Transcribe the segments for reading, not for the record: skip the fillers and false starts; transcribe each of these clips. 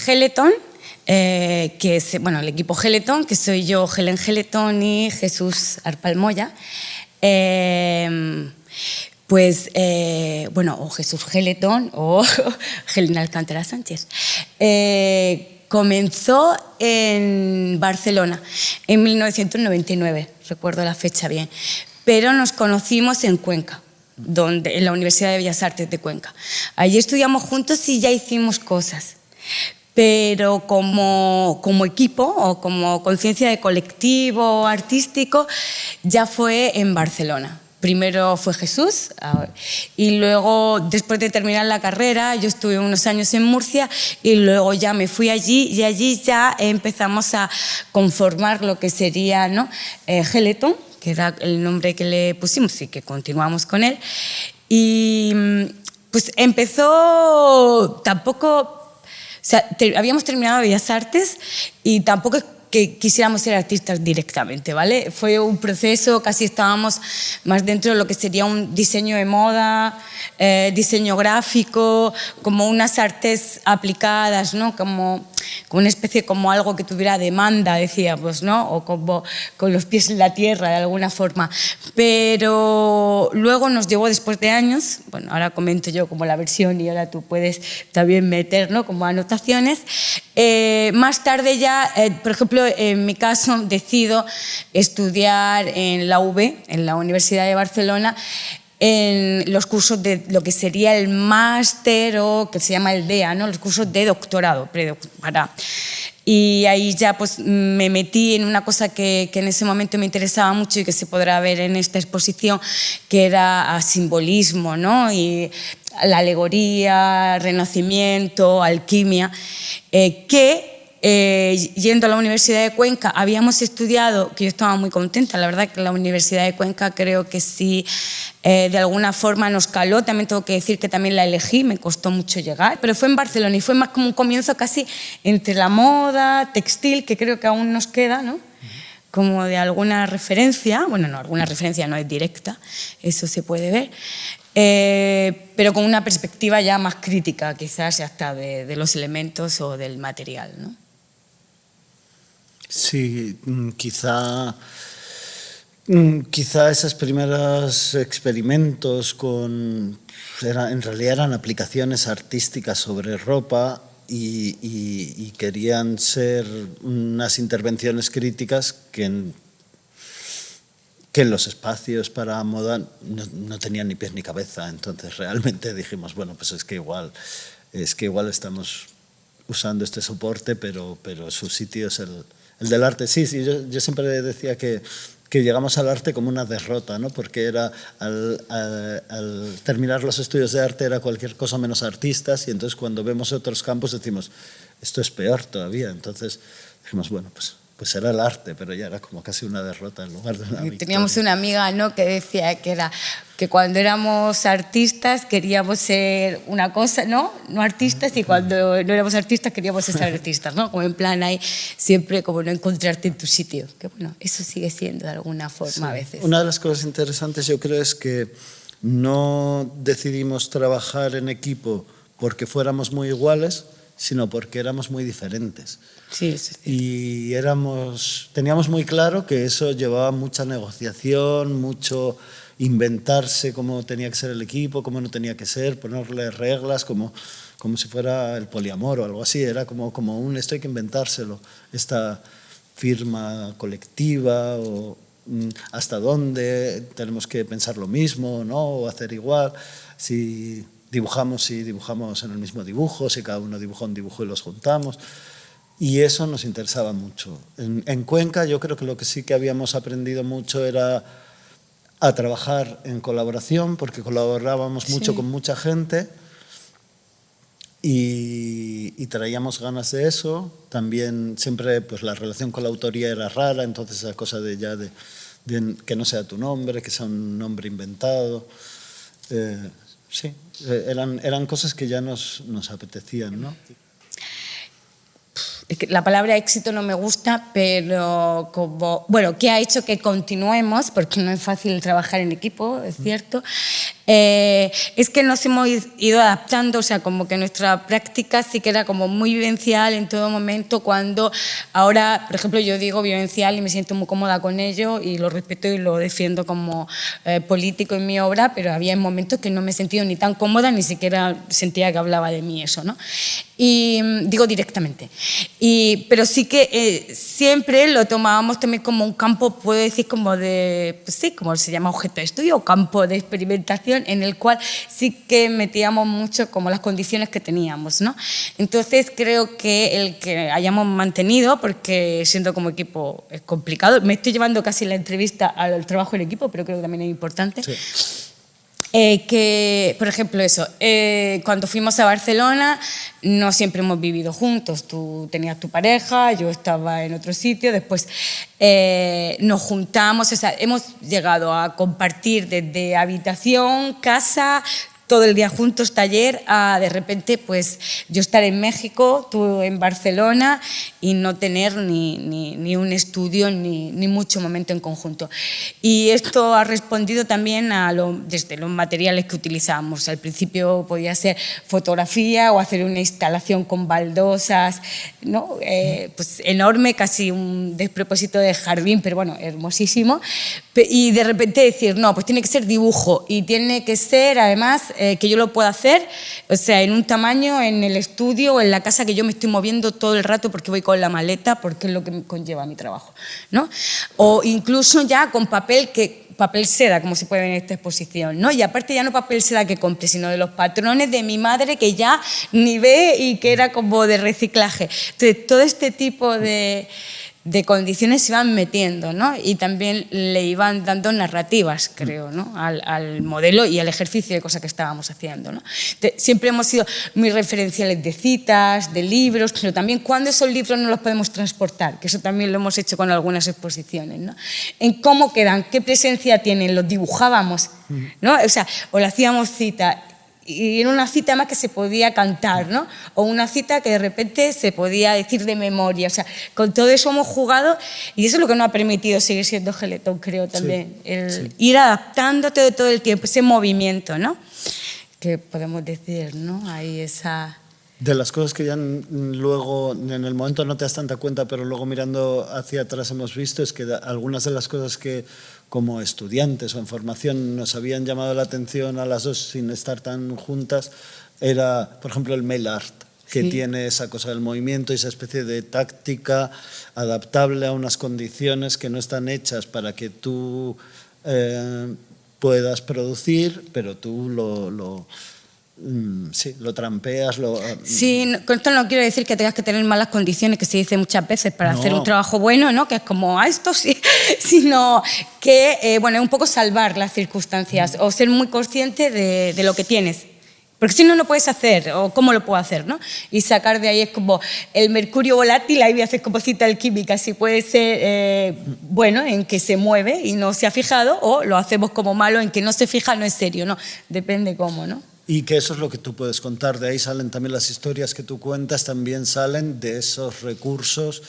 Geleton, que es el equipo Geleton, que soy yo, Helen Geleton y Jesús Arpalmoya. O Jesús Geleton o Helen Alcántara Sánchez. Comenzó en Barcelona en 1999, recuerdo la fecha bien, pero nos conocimos en Cuenca, en la Universidad de Bellas Artes de Cuenca. Allí estudiamos juntos y ya hicimos cosas, pero como equipo o como conciencia de colectivo artístico ya fue en Barcelona. Primero fue Jesús y luego, después de terminar la carrera, yo estuve unos años en Murcia y luego ya me fui allí y allí ya empezamos a conformar lo que sería, ¿no? Geleton, que era el nombre que le pusimos y que continuamos con él. Y pues empezó habíamos terminado Bellas Artes y tampoco es que quisiéramos ser artistas directamente, ¿vale? Fue un proceso, casi estábamos más dentro de lo que sería un diseño de moda, diseño gráfico, como unas artes aplicadas, ¿no? Como una especie, como algo que tuviera demanda, decíamos, ¿no? O como con los pies en la tierra, de alguna forma. Pero luego nos llevó, después de años, ahora comento yo como la versión y ahora tú puedes también meter, ¿no? Como anotaciones. Más tarde ya, por ejemplo, en mi caso, decido estudiar en la UB, en la Universidad de Barcelona, en los cursos de lo que sería el máster o que se llama el DEA, ¿no? Los cursos de doctorado. Y ahí ya pues, me metí en una cosa que en ese momento me interesaba mucho y que se podrá ver en esta exposición, que era simbolismo, ¿no? Y la alegoría, renacimiento, alquimia, yendo a la Universidad de Cuenca habíamos estudiado, que yo estaba muy contenta, la verdad que la Universidad de Cuenca creo que sí, de alguna forma nos caló, también tengo que decir que también la elegí, me costó mucho llegar, pero fue en Barcelona y fue más como un comienzo casi entre la moda, textil, que creo que aún nos queda, ¿no? Como de alguna referencia, alguna referencia no es directa, eso se puede ver, pero con una perspectiva ya más crítica, quizás hasta de los elementos o del material, ¿no? Sí, quizá esos primeros experimentos en realidad eran aplicaciones artísticas sobre ropa y querían ser unas intervenciones críticas que en los espacios para moda no tenían ni pies ni cabeza. Entonces realmente dijimos, bueno, pues es que igual estamos usando este soporte, pero su sitio es el del arte. Sí, yo siempre decía que llegamos al arte como una derrota, ¿no? Porque era al terminar los estudios de arte era cualquier cosa menos artistas, y entonces cuando vemos otros campos decimos, esto es peor todavía. Entonces dijimos, bueno, pues era el arte, pero ya era como casi una derrota en lugar de una victoria. Teníamos una amiga, ¿no?, que decía que cuando éramos artistas queríamos ser una cosa, ¿no? No artistas, y cuando no éramos artistas queríamos ser artistas, ¿no? Como en plan ahí siempre como no encontrarte en tu sitio. Que bueno, eso sigue siendo de alguna forma a veces. Una de las cosas interesantes yo creo es que no decidimos trabajar en equipo porque fuéramos muy iguales, sino porque éramos muy diferentes. Sí. Y teníamos muy claro que eso llevaba mucha negociación, mucho inventarse cómo tenía que ser el equipo, cómo no tenía que ser, ponerle reglas, como si fuera el poliamor o algo así. Era como esto hay que inventárselo, esta firma colectiva, o hasta dónde tenemos que pensar lo mismo, ¿no? O hacer igual. Si dibujamos en el mismo dibujo, si cada uno dibuja un dibujo y los juntamos. Y eso nos interesaba mucho. En Cuenca yo creo que lo que sí que habíamos aprendido mucho era a trabajar en colaboración, porque colaborábamos mucho con mucha gente y traíamos ganas de eso. También siempre pues, la relación con la autoría era rara, entonces esa cosa de que no sea tu nombre, que sea un nombre inventado. Sí, eran cosas que ya nos apetecían, ¿no? La palabra éxito no me gusta, pero ¿qué ha hecho que continuemos? Porque no es fácil trabajar en equipo, es cierto. Es que nos hemos ido adaptando, o sea, como que nuestra práctica sí que era como muy vivencial en todo momento, cuando ahora, por ejemplo, yo digo vivencial y me siento muy cómoda con ello y lo respeto y lo defiendo como político en mi obra, pero había momentos que no me he sentido ni tan cómoda, ni siquiera sentía que hablaba de mí eso, ¿no? Y digo directamente. Pero sí que siempre lo tomábamos también como un campo, puedo decir, como de, pues sí, como se llama objeto de estudio o campo de experimentación, en el cual sí que metíamos mucho como las condiciones que teníamos, ¿no? Entonces creo que el que hayamos mantenido, porque siendo como equipo es complicado, me estoy llevando casi la entrevista al trabajo en equipo, pero creo que también es importante. Sí. Que, por ejemplo, eso, cuando fuimos a Barcelona no siempre hemos vivido juntos, tú tenías tu pareja, yo estaba en otro sitio, después nos juntamos, o sea, hemos llegado a compartir desde habitación, casa, todo el día juntos, taller, a de repente pues yo estar en México, tú en Barcelona y no tener ni un estudio ni mucho momento en conjunto. Y esto ha respondido también desde los materiales que utilizamos. Al principio podía ser fotografía o hacer una instalación con baldosas, ¿no? Pues enorme, casi un despropósito de jardín, pero bueno, hermosísimo. Y de repente decir, no, pues tiene que ser dibujo y tiene que ser además que yo lo pueda hacer, o sea, en un tamaño, en el estudio o en la casa que yo me estoy moviendo todo el rato porque voy con la maleta, porque es lo que conlleva mi trabajo, ¿no? O incluso ya con papel seda, como se puede ver en esta exposición, ¿no? Y aparte ya no papel seda que compre, sino de los patrones de mi madre que ya ni ve y que era como de reciclaje. Entonces, todo este tipo de condiciones se iban metiendo, ¿no? Y también le iban dando narrativas, creo, ¿no? al modelo y al ejercicio de cosas que estábamos haciendo, ¿no? Siempre hemos sido muy referenciales de citas, de libros, pero también cuando esos libros no los podemos transportar, que eso también lo hemos hecho con algunas exposiciones, ¿no? En cómo quedan, qué presencia tienen, los dibujábamos, ¿no? O sea, o le hacíamos cita. Y era una cita más que se podía cantar, ¿no? O una cita que de repente se podía decir de memoria. O sea, con todo eso hemos jugado y eso es lo que nos ha permitido seguir siendo Geletón, creo también. Sí, ir adaptándote todo el tiempo, ese movimiento, ¿no? Que podemos decir, ¿no? Ahí esa... De las cosas que ya luego, en el momento no te das tanta cuenta, pero luego mirando hacia atrás hemos visto, es que algunas de las cosas que como estudiantes o en formación nos habían llamado la atención a las dos sin estar tan juntas, era, por ejemplo, el mail art, que tiene esa cosa del movimiento y esa especie de táctica adaptable a unas condiciones que no están hechas para que tú puedas producir, pero tú lo trampeas. Sí, con esto no quiero decir que tengas que tener malas condiciones, que se dice muchas veces, para hacer un trabajo bueno, ¿no? Que es como, esto sí, sino que, bueno, es un poco salvar las circunstancias o ser muy consciente de lo que tienes. Porque si no, no puedes hacer, o cómo lo puedo hacer, ¿no? Y sacar de ahí es como el mercurio volátil, ahí voy a hacer como cita alquímica, si puede ser bueno en que se mueve y no se ha fijado, o lo hacemos como malo en que no se fija, no es serio, ¿no? Depende cómo, ¿no? Y que eso es lo que tú puedes contar, de ahí salen también las historias que tú cuentas, también salen de esos recursos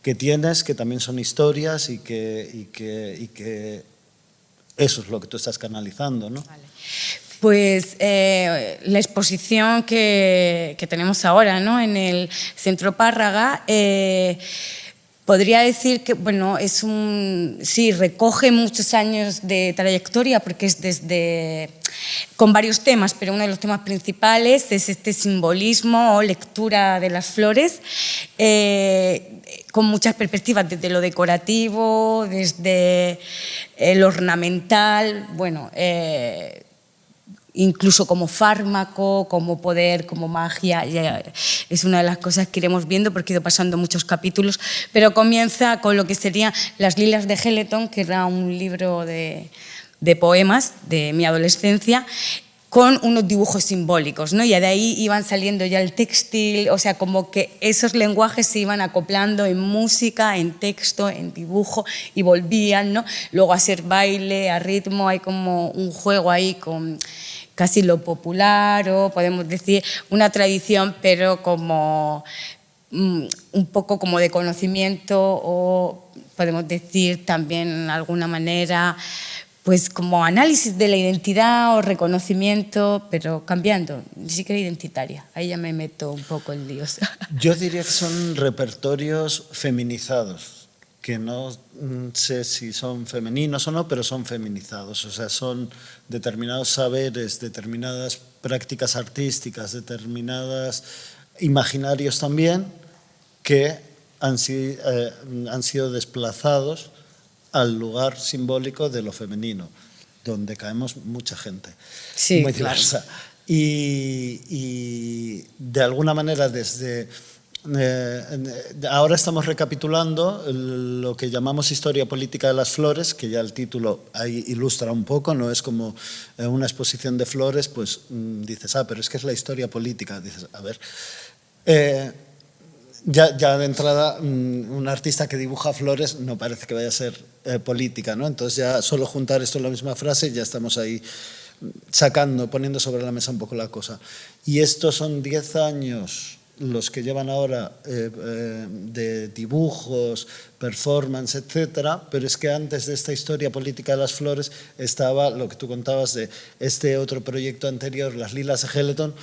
que tienes, que también son historias y que eso es lo que tú estás canalizando, ¿no? Vale. Pues la exposición que tenemos ahora, ¿no? En el Centro Párraga, podría decir que, bueno, sí, recoge muchos años de trayectoria porque es con varios temas, pero uno de los temas principales es este simbolismo o lectura de las flores, con muchas perspectivas, desde lo decorativo, desde lo ornamental, bueno, incluso como fármaco, como poder, como magia. Es una de las cosas que iremos viendo porque he ido pasando muchos capítulos, pero comienza con lo que serían Las lilas de Geletón, que era un libro de poemas de mi adolescencia, con unos dibujos simbólicos, ¿no? Y de ahí iban saliendo ya el textil, o sea, como que esos lenguajes se iban acoplando en música, en texto, en dibujo, y volvían, ¿no? Luego a ser baile, a ritmo, hay como un juego ahí con casi lo popular, o podemos decir una tradición, pero como un poco como de conocimiento, o podemos decir también de alguna manera pues como análisis de la identidad o reconocimiento, pero cambiando, ni siquiera identitaria. Ahí ya me meto un poco en líos. Yo diría que son repertorios feminizados, que no sé si son femeninos o no, pero son feminizados. O sea, son determinados saberes, determinadas prácticas artísticas, determinados imaginarios también, que han sido desplazados al lugar simbólico de lo femenino, donde caemos mucha gente, sí, muy diversa. Claro. Y de alguna manera desde... ahora estamos recapitulando lo que llamamos historia política de las flores, que ya el título ahí ilustra un poco, no es como una exposición de flores, pues dices, pero es que es la historia política. Dices, a ver... Ya de entrada, un artista que dibuja flores no parece que vaya a ser política, ¿no? Entonces ya solo juntar esto en la misma frase ya estamos ahí poniendo sobre la mesa un poco la cosa. Y estos son 10 años los que llevan ahora de dibujos, performance, etcétera, pero es que antes de esta historia política de las flores estaba lo que tú contabas de este otro proyecto anterior, Las Lilas de Geleton,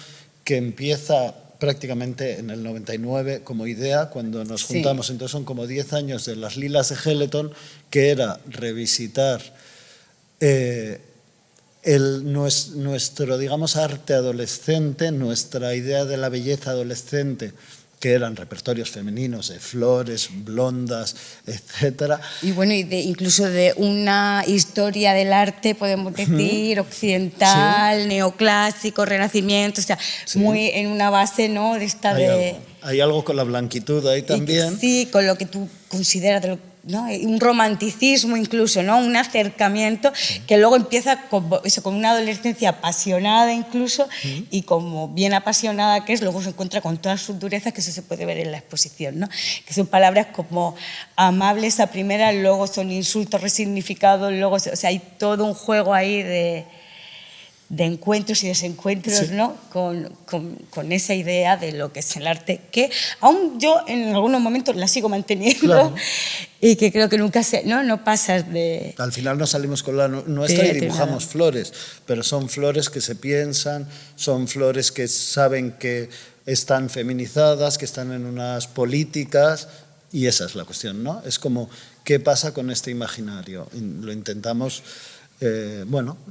que empieza prácticamente en el 99 como idea, cuando nos juntamos. Entonces son como 10 años de Las Lilas de Geleton, que era revisitar nuestro, digamos, arte adolescente, nuestra idea de la belleza adolescente, que eran repertorios femeninos de flores, blondas, etcétera. Y bueno, incluso de una historia del arte, podemos decir, occidental, neoclásico, renacimiento, o sea, muy en una base, ¿no? De esta hay algo con la blanquitud ahí también. Sí, con lo que tú consideras, ¿no? Un romanticismo incluso, ¿no? Un acercamiento que luego empieza con una adolescencia apasionada incluso y como bien apasionada que es, luego se encuentra con todas sus durezas, que eso se puede ver en la exposición, ¿no? Que son palabras como amables a primera, luego son insultos resignificados, luego, o sea, hay todo un juego ahí de encuentros y desencuentros, ¿no? Con esa idea de lo que es el arte, que aún yo en algunos momentos la sigo manteniendo, claro. Y que creo que nunca no pasas de... Al final nos salimos con la nuestra y dibujamos flores, pero son flores que se piensan, son flores que saben que están feminizadas, que están en unas políticas, y esa es la cuestión, ¿no? Es como, ¿qué pasa con este imaginario? Lo intentamos...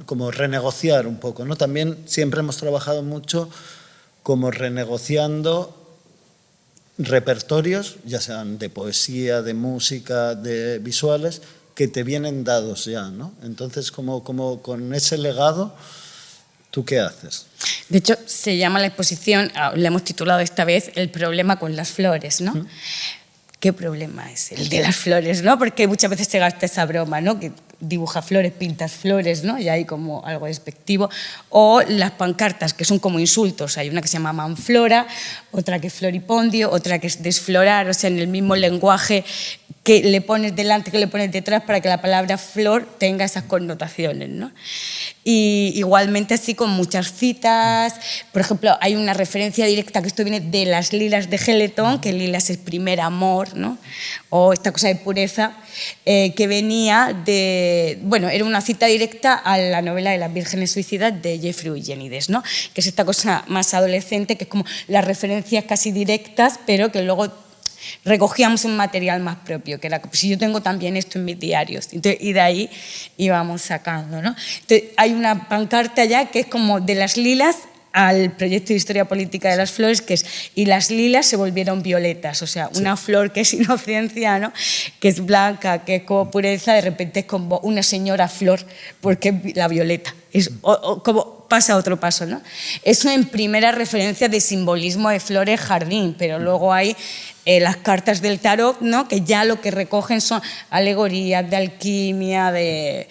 como renegociar un poco, ¿no? También siempre hemos trabajado mucho como renegociando repertorios, ya sean de poesía, de música, de visuales, que te vienen dados ya, ¿no? Entonces, como con ese legado, ¿tú qué haces? De hecho, se llama la exposición, la hemos titulado esta vez, El problema con las flores, ¿no? ¿Qué problema es el de las flores, no? Porque muchas veces se gasta esa broma, ¿no? Que dibuja flores, pintas flores, ¿no? Y hay como algo despectivo. O las pancartas, que son como insultos. Hay una que se llama manflora, otra que es floripondio, otra que es desflorar, o sea, en el mismo lenguaje que le pones delante, que le pones detrás, para que la palabra flor tenga esas connotaciones, ¿no? Y igualmente así con muchas citas. Por ejemplo, hay una referencia directa, que esto viene de Las Lilas de Geleton, que lilas es primer amor, ¿no? O esta cosa de pureza, que venía de... Bueno, era una cita directa a la novela de Las Vírgenes Suicidas de Jeffrey Eugenides, ¿no? Que es esta cosa más adolescente, que es como las referencias casi directas, pero que luego recogíamos un material más propio, que era, pues, si yo tengo también esto en mis diarios, entonces, y de ahí íbamos sacando, ¿no? Entonces, hay una pancarta ya que es como de Las Lilas al proyecto de historia política de las flores, que es y las lilas se volvieron violetas, o sea, una flor que es inocencia, ¿no? Que es blanca, que es como pureza, de repente es como una señora flor, porque es la violeta, es como pasa otro paso, ¿no? Eso en primera referencia de simbolismo de flores jardín, pero luego hay las cartas del tarot, ¿no? Que ya lo que recogen son alegorías de alquimia, de...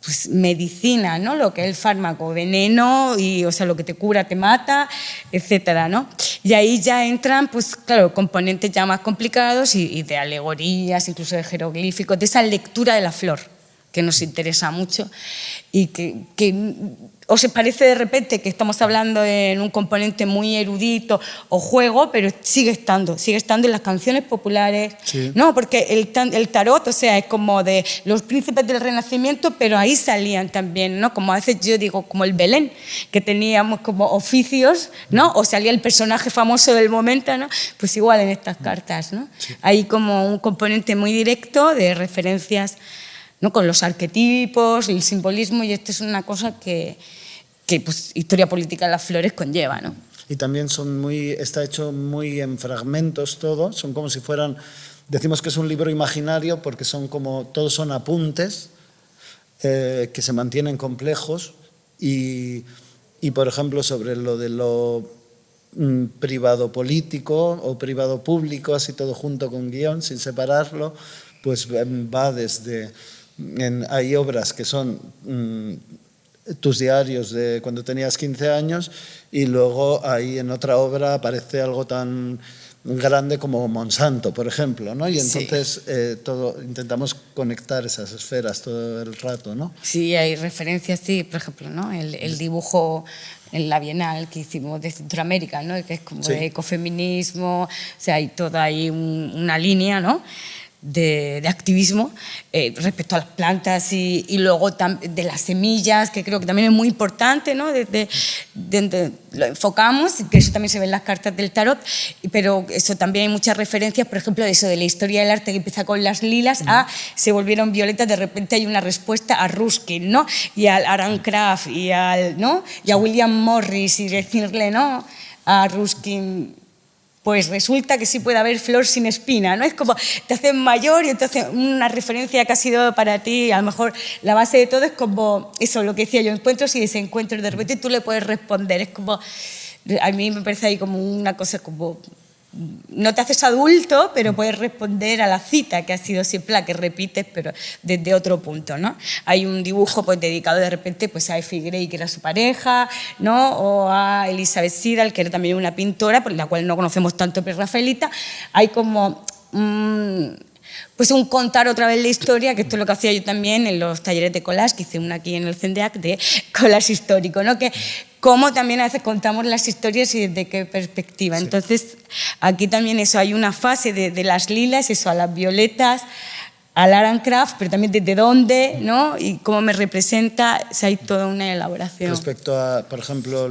pues, medicina, ¿no? Lo que es el fármaco, veneno, y, o sea, lo que te cura te mata, etcétera, ¿no? Y ahí ya entran, pues claro, componentes ya más complicados y de alegorías, incluso de jeroglíficos, de esa lectura de la flor, que nos interesa mucho y que os parece de repente que estamos hablando en un componente muy erudito o juego, pero sigue estando en las canciones populares, sí. ¿no? Porque el tarot, o sea, es como de los príncipes del Renacimiento, pero ahí salían también, ¿no? Como a veces yo digo, como el Belén, que teníamos como oficios, ¿no? O salía el personaje famoso del momento, ¿no? Pues igual en estas cartas, ¿no? Sí. Hay como un componente muy directo de referencias, ¿no? Con los arquetipos, el simbolismo, y esto es una cosa que pues, historia política de las flores conlleva, ¿no? Y también está hecho muy en fragmentos todo, son como si fueran, decimos que es un libro imaginario porque todos son apuntes que se mantienen complejos y por ejemplo, sobre lo de lo privado político o privado público, así todo junto con guión, sin separarlo, pues va desde... hay obras que son tus diarios de cuando tenías 15 años y luego ahí en otra obra aparece algo tan grande como Monsanto, por ejemplo, ¿no? Y entonces intentamos conectar esas esferas todo el rato, ¿no? Sí, hay referencias, sí, por ejemplo, ¿no? El dibujo en la Bienal que hicimos de Centroamérica, ¿no? Que es como de ecofeminismo, o sea, hay toda ahí una línea, ¿no? De activismo respecto a las plantas y luego de las semillas, que creo que también es muy importante, ¿no? Lo enfocamos, que eso también se ve en las cartas del tarot, pero eso también hay muchas referencias, por ejemplo, de eso de la historia del arte que empieza con las lilas se volvieron violetas, de repente hay una respuesta a Ruskin, ¿no? Y al Aran Kraft ¿no? Y a William Morris y decirle, ¿no? A Ruskin, pues resulta que sí puede haber flor sin espina, ¿no? Es como te haces mayor y entonces una referencia que ha sido para ti, a lo mejor la base de todo es como eso, lo que decía yo, encuentros y desencuentros, de repente tú le puedes responder, es como, a mí me parece ahí como una cosa como, no te haces adulto, pero puedes responder a la cita, que ha sido siempre la que repites, pero desde otro punto, ¿no? Hay un dibujo pues, dedicado de repente pues, a Effie Gray, que era su pareja, ¿no? O a Elizabeth Siddal, que era también una pintora, por la cual no conocemos tanto prerrafaelita. Hay como... pues un contar otra vez la historia, que esto es lo que hacía yo también en los talleres de collage, que hice una aquí en el CENDEAC de collage histórico, ¿no? Que cómo también a veces contamos las historias y desde qué perspectiva. Sí. Entonces, aquí también eso, hay una fase de las lilas, eso, a las violetas, al Aran Kraft, pero también desde dónde, ¿no? Y cómo me representa, o sea, hay toda una elaboración. Respecto a, por ejemplo,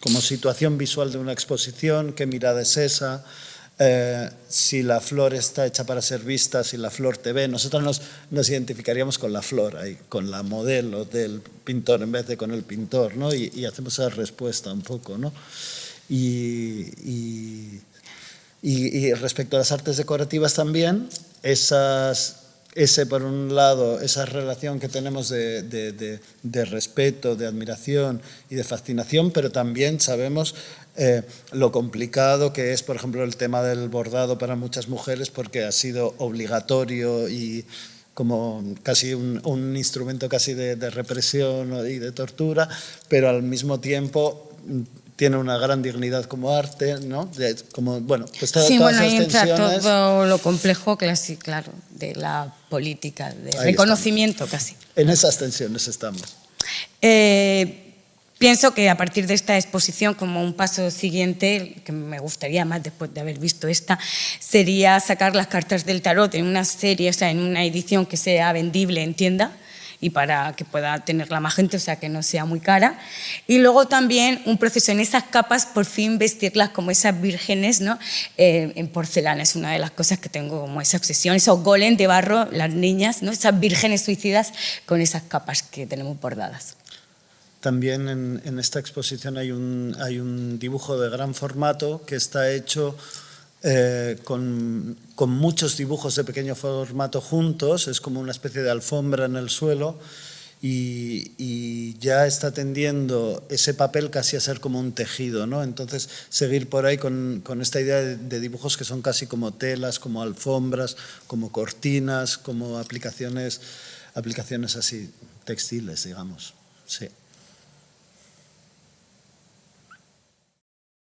como situación visual de una exposición, qué mirada es esa, si la flor está hecha para ser vista, si la flor te ve. Nosotros nos identificaríamos con la flor, ahí, con la modelo del pintor en vez de con el pintor, ¿no? Y hacemos esa respuesta un poco, ¿no? Y respecto a las artes decorativas también, por un lado, esa relación que tenemos de respeto, de admiración y de fascinación, pero también sabemos lo complicado que es, por ejemplo, el tema del bordado para muchas mujeres, porque ha sido obligatorio y como casi un instrumento casi de represión y de tortura, pero al mismo tiempo tiene una gran dignidad como arte, ¿no? Como, bueno, pues todas ahí entra tensiones. Todo lo complejo, claro, de la política, de ahí reconocimiento estamos. Casi. En esas tensiones estamos. Pienso que a partir de esta exposición, como un paso siguiente, que me gustaría más después de haber visto esta, sería sacar las cartas del tarot en una serie, o sea, en una edición que sea vendible en tienda, y para que pueda tenerla más gente, o sea, que no sea muy cara. Y luego también un proceso en esas capas, por fin vestirlas como esas vírgenes, ¿no? En porcelana es una de las cosas que tengo como esa obsesión, esos golem de barro, las niñas, ¿no? Esas vírgenes suicidas con esas capas que tenemos bordadas. También en esta exposición hay un dibujo de gran formato que está hecho con muchos dibujos de pequeño formato juntos, es como una especie de alfombra en el suelo y ya está tendiendo ese papel casi a ser como un tejido, ¿no? Entonces seguir por ahí con esta idea de dibujos que son casi como telas, como alfombras, como cortinas, como aplicaciones así textiles, digamos. Sí.